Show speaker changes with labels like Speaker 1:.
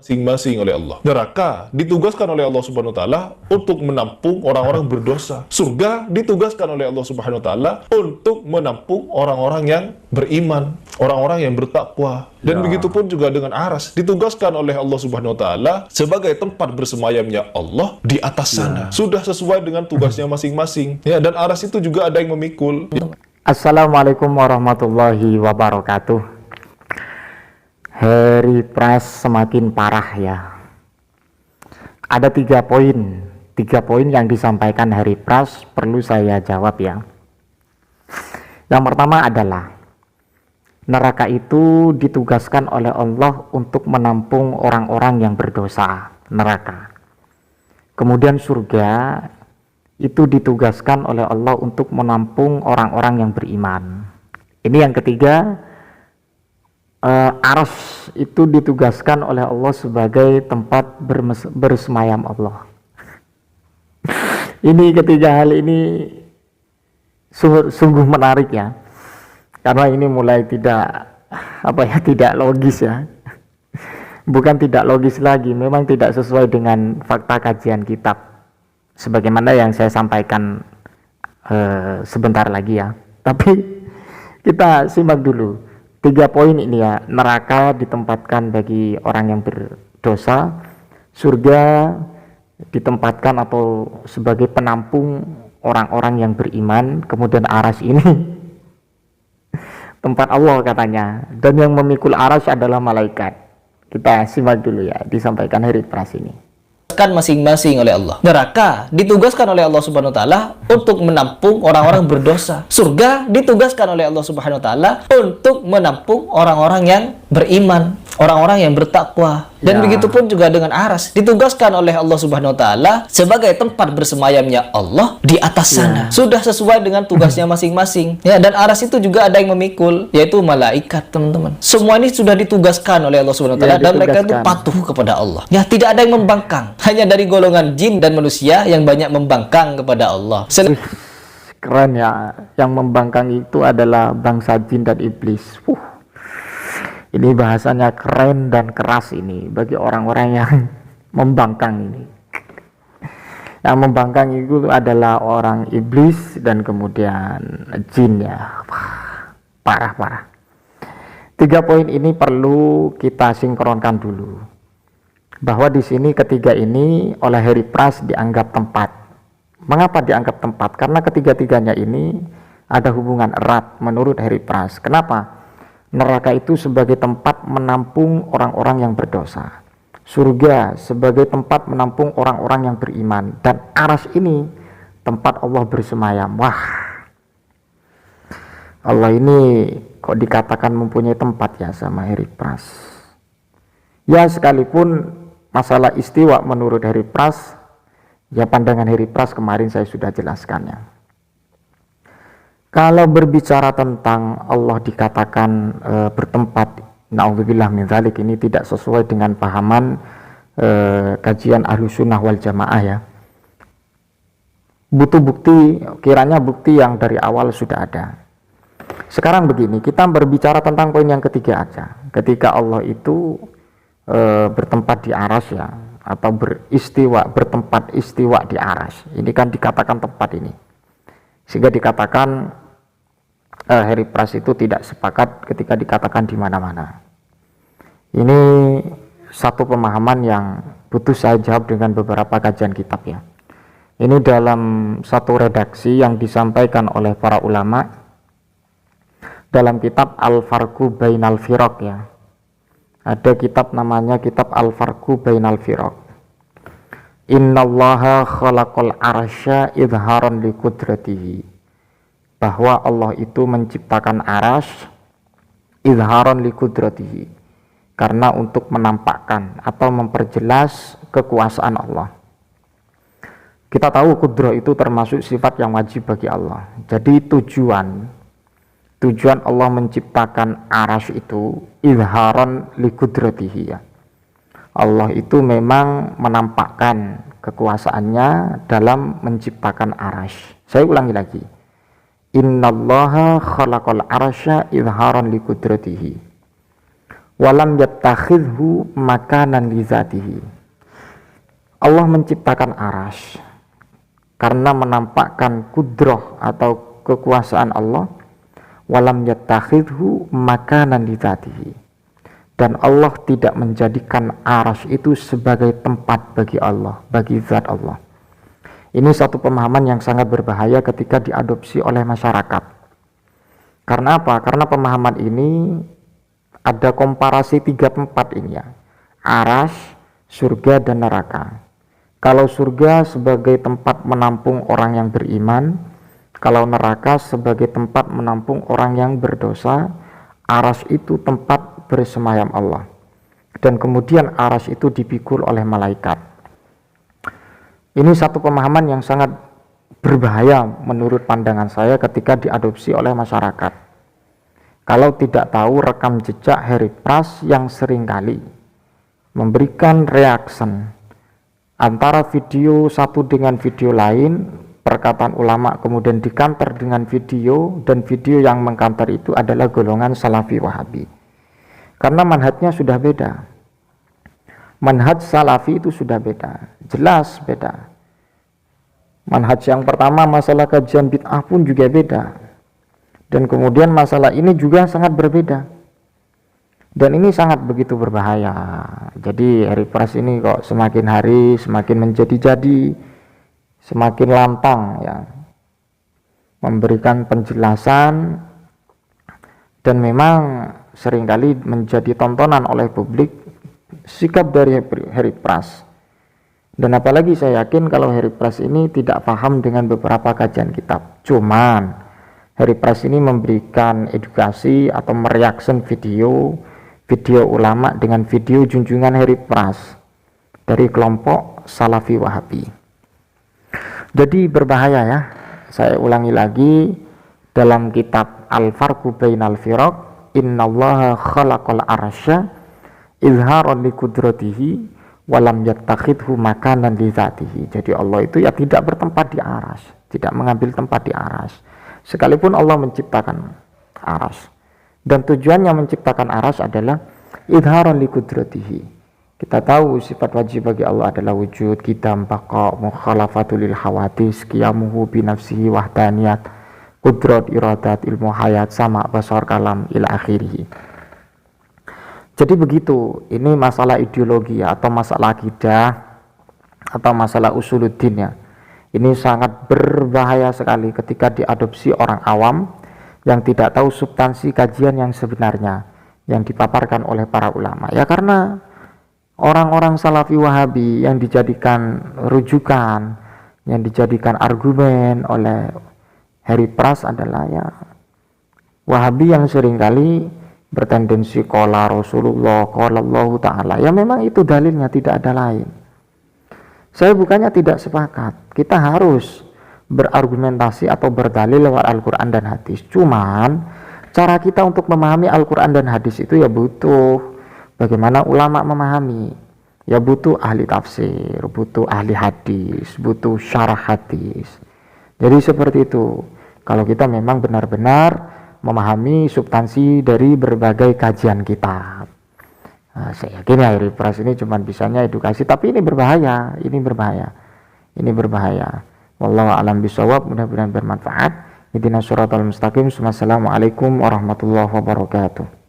Speaker 1: masing-masing oleh Allah. Neraka ditugaskan oleh Allah Subhanahu wa taala untuk menampung orang-orang berdosa. Surga ditugaskan oleh Allah Subhanahu wa taala untuk menampung orang-orang yang beriman, orang-orang yang bertakwa. Dan begitu pun juga dengan Aras, ditugaskan oleh Allah Subhanahu wa taala sebagai tempat bersemayamnya Allah di atas sana. Sudah sesuai dengan tugasnya masing-masing. Ya, dan Aras itu juga ada yang memikul.
Speaker 2: Assalamualaikum warahmatullahi wabarakatuh. Harry Price semakin parah ya. Ada tiga poin yang disampaikan Harry Price perlu saya jawab ya. Yang pertama adalah neraka itu ditugaskan oleh Allah untuk menampung orang-orang yang berdosa, neraka. Kemudian surga itu ditugaskan oleh Allah untuk menampung orang-orang yang beriman. Ini yang ketiga. Arsy itu ditugaskan oleh Allah sebagai tempat bersemayam Allah. Ini ketiga hal ini sungguh menarik ya, karena ini mulai tidak logis ya. Bukan tidak logis lagi, memang tidak sesuai dengan fakta kajian kitab sebagaimana yang saya sampaikan sebentar lagi ya. Tapi kita simak dulu tiga poin ini ya. Neraka ditempatkan bagi orang yang berdosa, surga ditempatkan atau sebagai penampung orang-orang yang beriman, kemudian Arsy ini tempat Allah katanya, dan yang memikul Arsy adalah malaikat. Kita simak dulu ya, disampaikan Harry Price ini.
Speaker 3: Masing-masing oleh Allah. Neraka ditugaskan oleh Allah Subhanahu wa taala untuk menampung orang-orang berdosa. Surga ditugaskan oleh Allah Subhanahu wa taala untuk menampung orang-orang yang beriman, orang-orang yang bertakwa. Dan begitu pun juga dengan Arsy ditugaskan oleh Allah Subhanahu wa taala sebagai tempat bersemayamnya Allah di atas sana. Sudah sesuai dengan tugasnya masing-masing. Ya, dan Arsy itu juga ada yang memikul, yaitu malaikat, teman-teman. Semua ini sudah ditugaskan oleh Allah Subhanahu wa taala dan mereka itu patuh kepada Allah. Ya, tidak ada yang membangkang. Hanya dari golongan jin dan manusia yang banyak membangkang kepada Allah.
Speaker 2: Keren ya, yang membangkang itu adalah bangsa jin dan iblis. Ini bahasanya keren dan keras ini bagi orang-orang yang membangkang ini. Yang membangkang itu adalah orang iblis dan kemudian jin ya. Parah. Tiga poin ini perlu kita sinkronkan dulu. Bahwa di sini ketiga ini oleh Harry Price dianggap tempat. Mengapa dianggap tempat? Karena ketiga-tiganya ini ada hubungan erat menurut Harry Price. Kenapa? Neraka itu sebagai tempat menampung orang-orang yang berdosa. Surga sebagai tempat menampung orang-orang yang beriman. Dan Arsy ini tempat Allah bersemayam. Wah, Allah ini kok dikatakan mempunyai tempat ya sama Harry Price. Ya, sekalipun masalah istiwa menurut Harry Price, ya pandangan Harry Price kemarin saya sudah jelaskannya. Kalau berbicara tentang Allah dikatakan bertempat, na'udzubillah min dzalik, ini tidak sesuai dengan pahaman kajian Ahlussunnah wal Jamaah ya. Butuh bukti, kiranya bukti yang dari awal sudah ada. Sekarang begini, kita berbicara tentang poin yang ketiga aja. Ketika Allah itu bertempat di Arsy ya, atau bertempat istiwa di Arsy. Ini kan dikatakan tempat ini. Sehingga dikatakan Harry Price itu tidak sepakat ketika dikatakan di mana-mana. Ini satu pemahaman yang butuh saya jawab dengan beberapa kajian kitab ya. Ini dalam satu redaksi yang disampaikan oleh para ulama dalam kitab Al-Farqu Bainal Firaq ya. Ada kitab namanya kitab Al-Farqu Bainal Firaq. Innallaha khalaqal arsya idharan liqudratihi. Bahwa Allah itu menciptakan Arsy idharan liqudratihi, karena untuk menampakkan atau memperjelas kekuasaan Allah. Kita tahu kudrah itu termasuk sifat yang wajib bagi Allah. Jadi tujuan Allah menciptakan Arsy itu idharan liqudratihi ya. Allah itu memang menampakkan kekuasaannya dalam menciptakan Arsy. Saya ulangi lagi. Innallaha khalaqal arsya idharan liqudratihi. walam yattakhidhu makanan li dzatihi. Allah menciptakan arasy karena menampakkan kudrah atau kekuasaan Allah, walam yattakhidhu makanan li dzatihi. Dan Allah tidak menjadikan arasy itu sebagai tempat bagi Allah, bagi zat Allah. Ini satu pemahaman yang sangat berbahaya ketika diadopsi oleh masyarakat. Karena apa? Karena pemahaman ini ada komparasi 3 tempat ini ya. Arasy, surga dan neraka. Kalau surga sebagai tempat menampung orang yang beriman, kalau neraka sebagai tempat menampung orang yang berdosa, arasy itu tempat bersemayam Allah. Dan kemudian arasy itu dipikul oleh malaikat. Ini satu pemahaman yang sangat berbahaya menurut pandangan saya ketika diadopsi oleh masyarakat. Kalau tidak tahu rekam jejak Harry Pras yang seringkali memberikan reaction antara video satu dengan video lain, perkataan ulama kemudian dikanter dengan video, dan video yang mengkanter itu adalah golongan Salafi Wahabi. Karena manhajnya sudah beda. Manhaj Salafi itu sudah beda, jelas beda. Manhaj yang pertama masalah kajian bid'ah pun juga beda. Dan kemudian masalah ini juga sangat berbeda. Dan ini sangat begitu berbahaya. Jadi Harry Pras ini kok semakin hari semakin menjadi-jadi, semakin lantang ya, memberikan penjelasan, dan memang seringkali menjadi tontonan oleh publik sikap dari Harry Pras. Dan apalagi saya yakin kalau Harry Pras ini tidak paham dengan beberapa kajian kitab. Cuman Harry Pras ini memberikan edukasi atau mereaction video ulama dengan video junjungan Harry Pras dari kelompok Salafi Wahabi. Jadi berbahaya ya. Saya ulangi lagi, dalam kitab Al-Farqu Bainal Firaq, innallaha khalaqal arsya izharan li qudratihi walam yattakhidhu makanan li dzatihi. Jadi Allah itu ya tidak bertempat di arasy, tidak mengambil tempat di arasy. Sekalipun Allah menciptakan arasy. Dan tujuannya menciptakan arasy adalah izharan li qudratihi. Kita tahu sifat wajib bagi Allah adalah wujud, qidam, baqa, mukhalafatul lil hawadis, qiyamuhu bi nafsihi wahdaniyat, qudrat, iradat, ilmu hayat, sama, basar, kalam ila akhirih. Jadi begitu, ini masalah ideologi ya, atau masalah akidah, atau masalah usuluddin ya. Ini sangat berbahaya sekali ketika diadopsi orang awam yang tidak tahu substansi kajian yang sebenarnya yang dipaparkan oleh para ulama. Ya karena orang-orang Salafi Wahabi yang dijadikan rujukan, yang dijadikan argumen oleh Harry Pras adalah ya Wahabi yang seringkali bertendensi qala Rasulullah, qala Allah Ta'ala. Ya memang itu dalilnya, tidak ada lain. Saya bukannya tidak sepakat, kita harus berargumentasi atau berdalil lewat Al-Quran dan hadis. Cuman cara kita untuk memahami Al-Quran dan hadis itu ya butuh bagaimana ulama memahami. Ya butuh ahli tafsir, butuh ahli hadis, butuh syarah hadis. Jadi seperti itu. Kalau kita memang benar-benar memahami substansi dari berbagai kajian kitab. Nah, saya yakin ya Harry Pras ini cuma bisanya edukasi, tapi ini berbahaya, ini berbahaya. Wallahu a'lam bishawab, mudah-mudahan bermanfaat. Ihdinas siratal mustaqim. Wassalamualaikum warahmatullahi wabarakatuh.